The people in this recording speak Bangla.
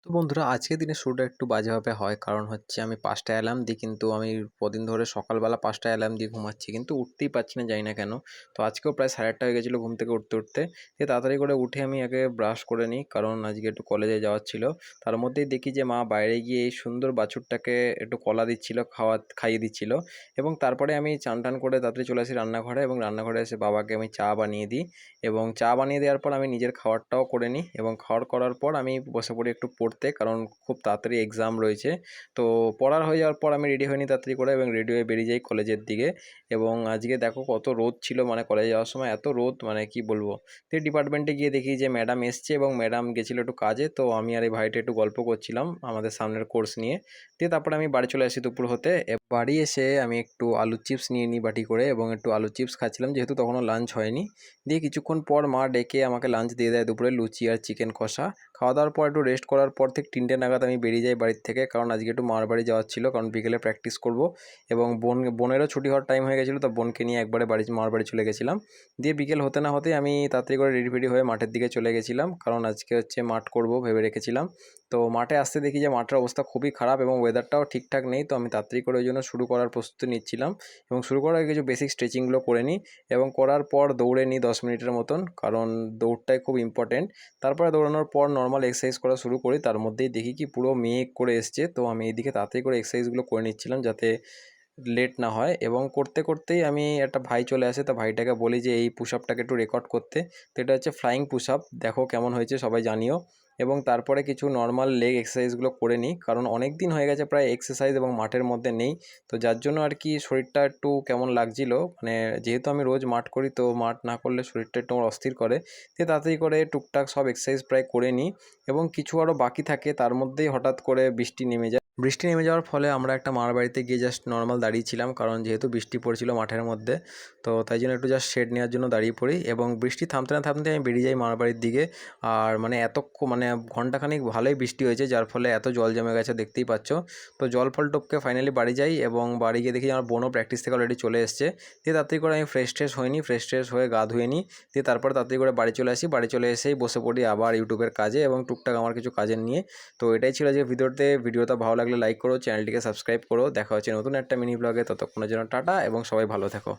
তো বন্ধুরা, আজকের দিনের শুরুটা একটু বাজেভাবে হয়। কারণ হচ্ছে আমি ৫টায় অ্যালার্ম দিই, কিন্তু আমি কদিন ধরে সকালবেলা ৫টায় অ্যালার্ম দিয়ে ঘুমাচ্ছি, কিন্তু উঠতেই পারছি না, জানি না কেন। তো আজকেও প্রায় ৮:৩০ হয়ে গেছিলো ঘুম থেকে উঠতে দিয়ে তাড়াতাড়ি করে উঠে আমি আগে ব্রাশ করে নিই, কারণ আজকে একটু কলেজে যাওয়ার ছিল। তার মধ্যেই দেখি যে মা বাইরে গিয়ে এই সুন্দর বাছুরটাকে একটু কলা দিচ্ছিল, খাইয়ে দিচ্ছিল। এবং তারপরে আমি চান টান করে তাড়াতাড়ি চলে আসি রান্নাঘরে, এবং রান্নাঘরে এসে বাবাকে আমি চা বানিয়ে দিই। এবং চা বানিয়ে দেওয়ার পর আমি নিজের খাবারটাও করে নিই, এবং খাওয়ার করার পর আমি বসে পড়ি একটু পড়তে, কারণ খুব তাড়াতাড়ি এক্সাম রয়েছে। তো পড়ার হয়ে যাওয়ার পর আমি রেডি হয়ে নিই তাড়াতাড়ি করে, এবং রেডি হয়ে বেরিয়ে যাই কলেজের দিকে। এবং আজকে দেখো কত রোদ ছিল, মানে কলেজে যাওয়ার সময় এত রোদ, মানে কি বলবো। তো ডিপার্টমেন্টে গিয়ে দেখি যে ম্যাডাম এসছে, এবং ম্যাডাম গেছিলো একটু কাজে। তো আমি আর এই ভাইটা একটু গল্প করছিলাম আমাদের সামনের কোর্স নিয়ে। তারপরে আমি বাড়ি চলে আসি দুপুর হতে। বাড়ি এসে আমি একটু আলুর চিপস নিয়ে নিই বাটি করে, এবং একটু আলুর চিপস খাচ্ছিলাম, যেহেতু তখনও লাঞ্চ হয়নি। দিয়ে কিছুক্ষণ পর মা ডেকে আমাকে লাঞ্চ দিয়ে দেয় দুপুরে, লুচি আর চিকেন কষা। খাওয়া দাওয়ার পর একটু রেস্ট করার পর থেকে ৩টে নাগাদ আমি বেরিয়ে যাই বাড়ির থেকে, কারণ আজকে একটু মার বাড়ি যাওয়ার ছিল, কারণ বিকেলে প্র্যাকটিস করব। এবং বোনেরও ছুটি হওয়ার টাইম হয়ে গেছিলো, তো বোনকে নিয়ে একবারে মার বাড়ি চলে গেছিলাম। দিয়ে বিকেল হতে না হতেই আমি তাড়াতাড়ি করে রেডি ফেডি হয়ে মাঠের দিকে চলে গেছিলাম, কারণ আজকে হচ্ছে মাঠ করব ভেবে রেখেছিলাম। তো মাঠে আসতে দেখি যে মাঠের অবস্থা খুবই খারাপ, এবং ওয়েদারটাও ঠিকঠাক নেই। তো আমি তাড়াতাড়ি করে ওই জন্য শুরু করার প্রস্তুতি নিচ্ছিলাম, এবং শুরু করার আগে কিছু বেসিক স্ট্রেচিংগুলো করে নিই। এবং করার পর দৌড়ে নিই 10 মিনিটের মতন, কারণ দৌড়টাই খুব ইম্পর্টেন্ট। তারপরে দৌড়ানোর পর নর্মাল এক্সারসাইজ করা শুরু করি, তার মধ্যেই দেখি কি পুরো মেঘ করে এসছে। তো আমি এইদিকে তাড়াতাড়ি করে এক্সারসাইজগুলো করে নিচ্ছিলাম, যাতে লেট না হয়। এবং করতে করতেই আমি একটা ভাই চলে আসে, তো ভাইটাকে বলি যে এই পুশ আপটাকে একটু রেকর্ড করতে। তো এটা হচ্ছে ফ্লাইং পুশ আপ, দেখো কেমন হয়েছে সবাই জানিও। এবং তারপরে কিছু নর্মাল লেগ এক্সারসাইজগুলো করে নিই, কারণ অনেক দিন হয়ে গেছে প্রায় এক্সারসাইজ এবং মাঠের মধ্যে নেই। তো যার জন্য আর কি শরীরটা একটু কেমন লাগছিল, মানে যেহেতু আমি রোজ মাঠ করি, তো মাঠ না করলে শরীরটা একটু আমার অস্থির করে। তাড়াতাড়ি করে টুকটাক সব এক্সারসাইজ প্রায় করে নিই, এবং কিছু আরও বাকি থাকে। তার মধ্যেই হঠাৎ করে বৃষ্টি নেমে যায়। বৃষ্টি নেমে যাওয়ার ফলে আমরা একটা মার বাড়িতে গিয়ে জাস্ট নর্মাল দাঁড়িয়েছিলাম, কারণ যেহেতু বৃষ্টি পড়ছিল মাঠের মধ্যে। তো তাই জন্য একটু জাস্ট শেড নেওয়ার জন্য দাঁড়িয়ে পড়ি, এবং বৃষ্টি থামতে না থামতে আমি বেরিয়ে যাই মার বাড়ির দিকে। আর মানে মানে ঘন্টাখানিক ভালোই বৃষ্টি হয়েছে, যার ফলে এত জল জমে গেছে দেখতেই পাচ্ছ। তো জল ফল টপকে ফাইনালি বাড়ি যাই, এবং বাড়ি গিয়ে দেখি আমার বোনও প্র্যাকটিস থেকে অলরেডি চলে এসছে। তাড়াতাড়ি করে আমি ফ্রেশ ট্রেশ হয়ে গা ধুয়ে নিই। তারপরে তাড়াতাড়ি করে বাড়ি চলে আসি, বাড়ি চলে এসেই বসে পড়ি আবার ইউটিউবের কাজে, এবং টুকটাক আমার কিছু কাজের নিয়ে। তো এটাই ছিল যে ভিডিওটা ভালো লাগলে লাইক করো, চ্যানেলটিকে সাবস্ক্রাইব করো। দেখা হচ্ছে নতুন একটা মিনি ব্লগে, ততক্ষণের জন্য টাটা, এবং সবাই ভালো থেকো।